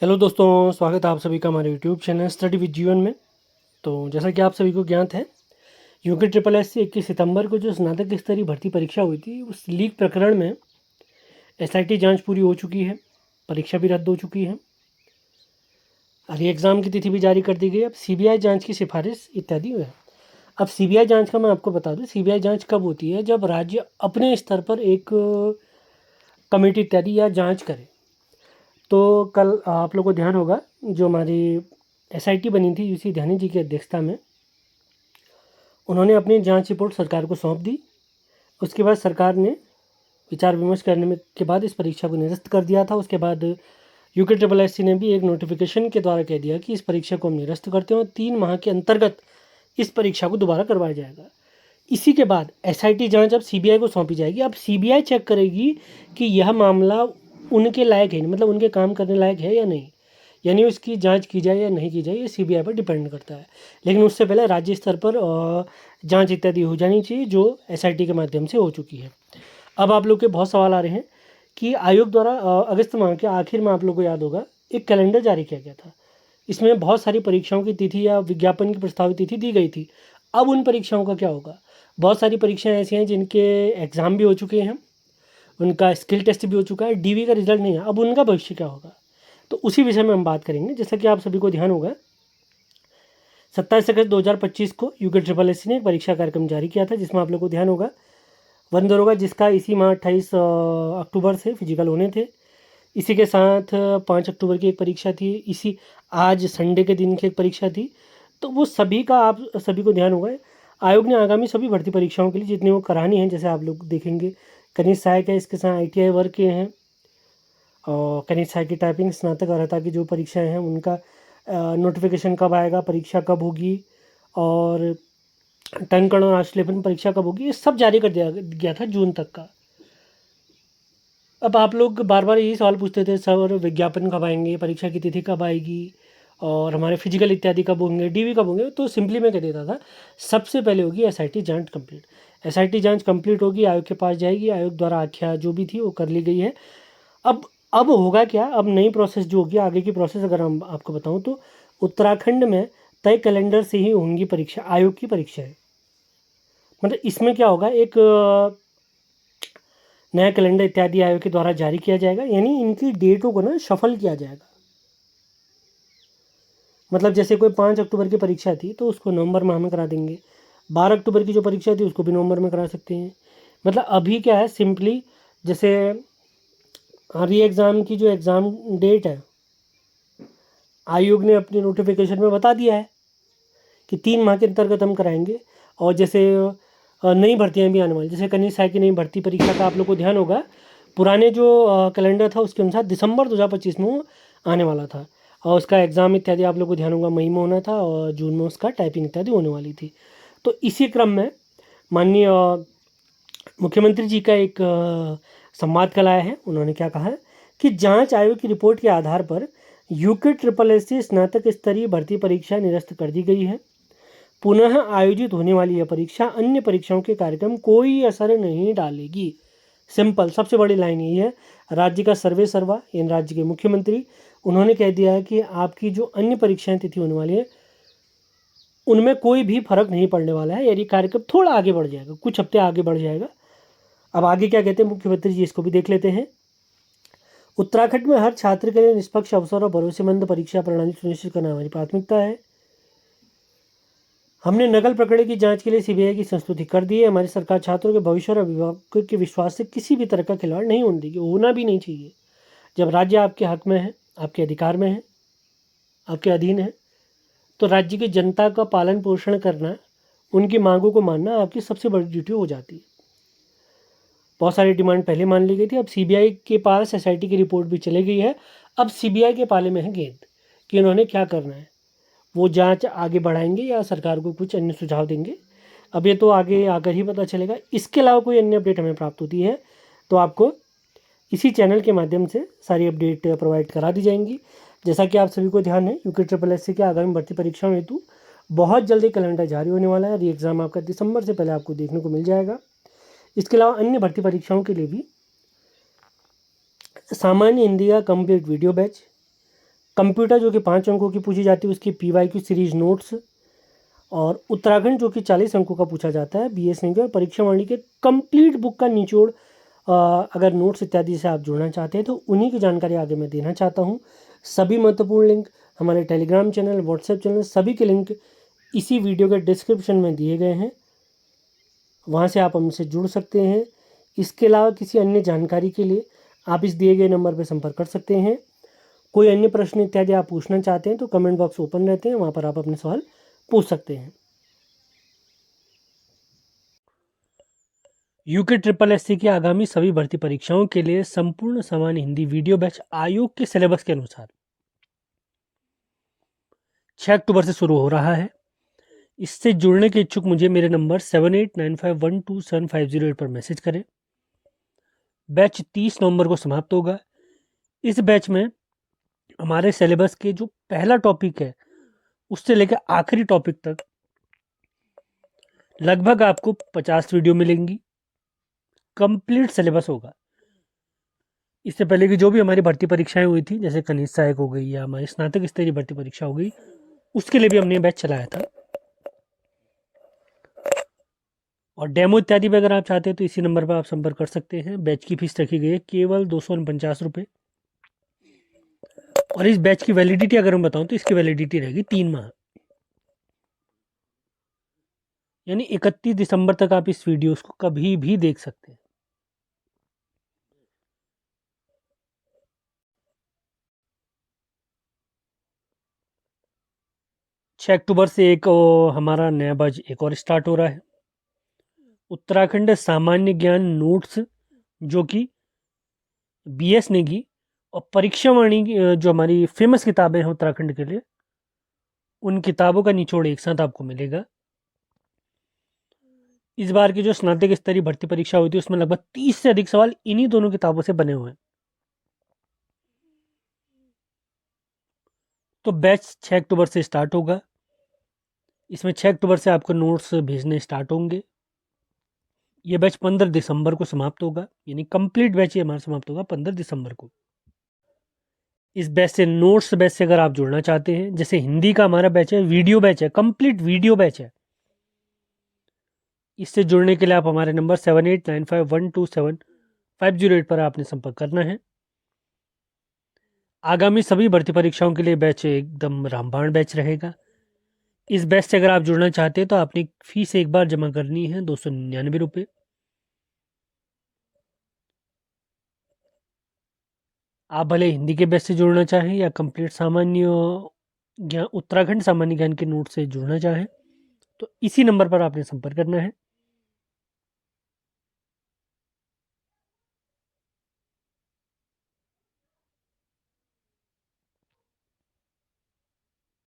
Hello दोस्तों, स्वागत है आप सभी का हमारे यूट्यूब चैनल स्टडी विद जीवन में। तो जैसा कि आप सभी को ज्ञात है, यूके ट्रिपल एस से 21 सितंबर को जो स्नातक स्तरीय भर्ती परीक्षा हुई थी, उस लीक प्रकरण में एसआईटी जांच पूरी हो चुकी है। परीक्षा भी रद्द हो चुकी है। री एग्ज़ाम की तिथि भी जारी कर दी गई। अब सीबीआई जांच की सिफारिश इत्यादि है। अब सीबीआई जांच का मैं आपको बता दूं, सीबीआई जांच कब होती है? जब राज्य अपने स्तर पर एक कमेटी इत्यादि या जाँच करे। तो कल आप लोग को ध्यान होगा, जो हमारी एसआईटी बनी थी यूसी ध्यानी जी की अध्यक्षता में, उन्होंने अपनी जांच रिपोर्ट सरकार को सौंप दी। उसके बाद सरकार ने विचार विमर्श करने में के बाद इस परीक्षा को निरस्त कर दिया था। उसके बाद यूके ट्रिपल एस सी ने भी एक नोटिफिकेशन के द्वारा कह दिया कि इस परीक्षा को हम निरस्त करते हैं और 3 माह के अंतर्गत इस परीक्षा को दोबारा करवाया जाएगा। इसी के बाद एसआईटी जांच अब सीबीआई को सौंपी जाएगी। अब सीबीआई चेक करेगी कि यह मामला उनके लायक है, मतलब उनके काम करने लायक है या नहीं, यानी उसकी जांच की जाए या नहीं की जाए, ये सीबीआई पर डिपेंड करता है। लेकिन उससे पहले राज्य स्तर पर जांच इत्यादि हो जानी चाहिए, जो एसआईटी के माध्यम से हो चुकी है। अब आप लोग के बहुत सवाल आ रहे हैं कि आयोग द्वारा अगस्त माह के आखिर में, आप लोग को याद होगा, एक कैलेंडर जारी किया गया था। इसमें बहुत सारी परीक्षाओं की तिथि या विज्ञापन की प्रस्तावित तिथि दी गई थी। अब उन परीक्षाओं का क्या होगा? बहुत सारी परीक्षाएं ऐसी हैं जिनके एग्ज़ाम भी हो चुके हैं, उनका स्किल टेस्ट भी हो चुका है, डीवी का रिजल्ट नहीं है। अब उनका भविष्य क्या होगा? तो उसी विषय में हम बात करेंगे। जैसा कि आप सभी को ध्यान होगा, 27 अगस्त 2025 को यूके ट्रिपल एस ने एक परीक्षा कार्यक्रम जारी किया था, जिसमें आप लोग को ध्यान होगा वन दरोगा, जिसका इसी माह 28 अक्टूबर से फिजिकल होने थे। इसी के साथ 5 अक्टूबर की एक परीक्षा थी। इसी आज संडे के दिन की एक परीक्षा थी। तो वो सभी का आप सभी को ध्यान होगा, आयोग ने आगामी सभी भर्ती परीक्षाओं के लिए जितनी वो करानी है, जैसे आप लोग देखेंगे कनिष्ठ सहायक है, इसके साथ आईटीआई वर्ग के हैं, और कनिष्ठ सहायक की टाइपिंग स्नातक अर्हता की जो परीक्षाएं हैं उनका नोटिफिकेशन कब आएगा, परीक्षा कब होगी, और टंकण और आश्लेषण परीक्षा कब होगी, ये सब जारी कर दिया गया था जून तक का। अब आप लोग बार बार यही सवाल पूछते थे, सर विज्ञापन कब आएंगे, परीक्षा की तिथि कब आएगी, और हमारे फिजिकल इत्यादि कब होंगे, डीवी कब होंगे? तो सिंपली मैं कह देता था, सबसे पहले होगी एसआईटी जांच कंप्लीट। एसआईटी जांच कंप्लीट होगी, आयोग के पास जाएगी, आयोग द्वारा आख्या जो भी थी वो कर ली गई है। अब अब होगा क्या? अब नई प्रोसेस जो होगी, आगे की प्रोसेस अगर हम आपको बताऊं तो उत्तराखंड में तय कैलेंडर से ही होंगी परीक्षा, आयोग की परीक्षाएं। मतलब इसमें क्या होगा, एक नया कैलेंडर इत्यादि आयोग के द्वारा जारी किया जाएगा, यानी इनकी डेटों को ना शफल किया जाएगा। मतलब जैसे कोई 5 अक्टूबर की परीक्षा थी तो उसको नवंबर माह में करा देंगे, 12 अक्टूबर की जो परीक्षा थी उसको भी नवंबर में करा सकते हैं। मतलब अभी क्या है, सिंपली जैसे री एग्ज़ाम की जो एग्ज़ाम डेट है, आयोग ने अपने नोटिफिकेशन में बता दिया है कि 3 माह के अंतर्गत हम कराएंगे। और जैसे नई भर्तियां भी आने वाली, जैसे कनिष्ठ सहायक की नई भर्ती परीक्षा का आप लोग को ध्यान होगा, पुराने जो कैलेंडर था उसके अनुसार दिसंबर 2025 में वो आने वाला था, और उसका एग्ज़ाम इत्यादि आप लोग को ध्यान होगा मई में होना था, और जून में उसका टाइपिंग इत्यादि होने वाली थी। तो इसी क्रम में माननीय मुख्यमंत्री जी का एक संवाद कल आया है। उन्होंने क्या कहा है कि जांच आयोग की रिपोर्ट के आधार पर यूके ट्रिपल एस से स्नातक स्तरीय भर्ती परीक्षा निरस्त कर दी गई है। पुनः आयोजित होने वाली यह परीक्षा अन्य परीक्षाओं के कार्यक्रम कोई असर नहीं डालेगी। सिंपल, सबसे बड़ी लाइन यही है। राज्य का सर्वे सर्वा, इन राज्य के मुख्यमंत्री, उन्होंने कह दिया है कि आपकी जो अन्य परीक्षाएं तिथि होने वाली है उनमें कोई भी फर्क नहीं पड़ने वाला है, यदि कार्यक्रम थोड़ा आगे बढ़ जाएगा, कुछ हफ्ते आगे बढ़ जाएगा। अब आगे क्या कहते हैं मुख्यमंत्री जी, इसको भी देख लेते हैं। उत्तराखंड में हर छात्र के लिए निष्पक्ष अवसर और भरोसेमंद परीक्षा प्रणाली सुनिश्चित करना हमारी प्राथमिकता है। हमने नकल प्रकरण की जांच के लिए सीबीआई की संस्तुति कर दी है। हमारी सरकार छात्रों के भविष्य और अभिभावकों के विश्वास से किसी भी तरह का खिलवाड़ नहीं होने देगी, होना भी नहीं चाहिए। जब राज्य आपके हक में है, आपके अधिकार में है, आपके अधीन है, तो राज्य की जनता का पालन पोषण करना, उनकी मांगों को मानना आपकी सबसे बड़ी ड्यूटी हो जाती है। बहुत सारी डिमांड पहले मान ली गई थी, अब सीबीआई के पास एसआईटी की रिपोर्ट भी चली गई है। अब सीबीआई के पाले में है गेंद कि उन्होंने क्या करना है। वो जांच आगे बढ़ाएंगे या सरकार को कुछ अन्य सुझाव देंगे, अब ये तो आगे आकर ही पता चलेगा। इसके अलावा कोई अन्य अपडेट हमें प्राप्त होती है तो आपको इसी चैनल के माध्यम से सारी अपडेट प्रोवाइड करा दी जाएंगी। जैसा कि आप सभी को ध्यान है, यूके ट्रिपल एस सी के आगामी भर्ती परीक्षाओं हेतु बहुत जल्दी कैलेंडर जारी होने वाला है। री एग्ज़ाम आपका दिसंबर से पहले आपको देखने को मिल जाएगा। इसके अलावा अन्य भर्ती परीक्षाओं के लिए भी सामान्य हिंदी का कंप्लीट वीडियो बैच, कंप्यूटर जो कि 5 अंकों की पूछी जाती है उसकी PYQ सीरीज नोट्स, और उत्तराखंड जो कि 40 अंकों का पूछा जाता है BSN के, और परीक्षा वाणी के कंप्लीट बुक का निचोड़ अगर नोट्स इत्यादि से आप जुड़ना चाहते हैं तो उन्हीं की जानकारी आगे मैं देना चाहता हूँ। सभी महत्वपूर्ण लिंक हमारे टेलीग्राम चैनल, व्हाट्सएप चैनल, सभी के लिंक इसी वीडियो के डिस्क्रिप्शन में दिए गए हैं, वहाँ से आप हमसे जुड़ सकते हैं। इसके अलावा किसी अन्य जानकारी के लिए आप इस दिए गए नंबर पर संपर्क कर सकते हैं। कोई अन्य प्रश्न इत्यादि आप पूछना चाहते हैं तो कमेंट बॉक्स ओपन रहते हैं, वहाँ पर आप अपने सवाल पूछ सकते हैं। यूके SSS की आगामी सभी भर्ती परीक्षाओं के लिए संपूर्ण सामान्य हिंदी वीडियो बैच आयोग के सिलेबस के अनुसार 6 अक्टूबर से शुरू हो रहा है। इससे जुड़ने के इच्छुक मुझे मेरे नंबर 7895127508 पर मैसेज करें। बैच 30 नवंबर को समाप्त होगा। इस बैच में हमारे सिलेबस के जो पहला टॉपिक है उससे लेकर आखिरी टॉपिक तक लगभग आपको 50 वीडियो मिलेंगी। कंप्लीट सिलेबस होगा। इससे पहले की जो भी हमारी भर्ती परीक्षाएं हुई थी, जैसे कनिष्ठ सहायक हो गई या हमारी स्नातक स्तरीय भर्ती परीक्षा हो गई, उसके लिए भी हमने बैच चलाया था। और डेमो इत्यादि भी अगर आप चाहते हैं तो इसी नंबर पर आप संपर्क कर सकते हैं। बैच की फीस रखी गई है केवल 249 रुपये। और इस बैच की वैलिडिटी अगर मैं बताऊं तो इसकी वैलिडिटी रहेगी 3 माह, यानी 31 दिसंबर तक आप इस वीडियोस को कभी भी देख सकते हैं। छः अक्टूबर से एक हमारा नया बैच एक और स्टार्ट हो रहा है, उत्तराखंड सामान्य ज्ञान नोट्स, जो कि BS ने की, और परीक्षा वाणी जो हमारी फेमस किताबें हैं उत्तराखंड के लिए, उन किताबों का निचोड़ एक साथ आपको मिलेगा। इस बार की जो स्नातक स्तरीय भर्ती परीक्षा हुई थी उसमें लगभग 30 से अधिक सवाल इन्हीं दोनों किताबों से बने हुए हैं। तो बैच 6 अक्टूबर से स्टार्ट होगा। इसमें 6 अक्टूबर से आपको नोट्स भेजने स्टार्ट होंगे। ये बैच 15 दिसंबर को समाप्त होगा, यानी कंप्लीट बैच ये हमारा समाप्त होगा 15 दिसंबर को। इस बैच से नोट्स बैच से अगर आप जुड़ना चाहते हैं, जैसे हिंदी का हमारा बैच है, वीडियो बैच है, कंप्लीट वीडियो बैच है, इससे जुड़ने के लिए आप हमारे नंबर 7895127508 पर आपने संपर्क करना है। आगामी सभी भर्ती परीक्षाओं के लिए बैच एकदम रामबाण बैच रहेगा। इस बैच से अगर आप जुड़ना चाहते हैं तो आपने फीस एक बार जमा करनी है 299 रुपये। आप भले हिंदी के बैच से जुड़ना चाहें या कंप्लीट सामान्य ज्ञान, उत्तराखंड सामान्य ज्ञान के नोट से जुड़ना चाहें, तो इसी नंबर पर आपने संपर्क करना है।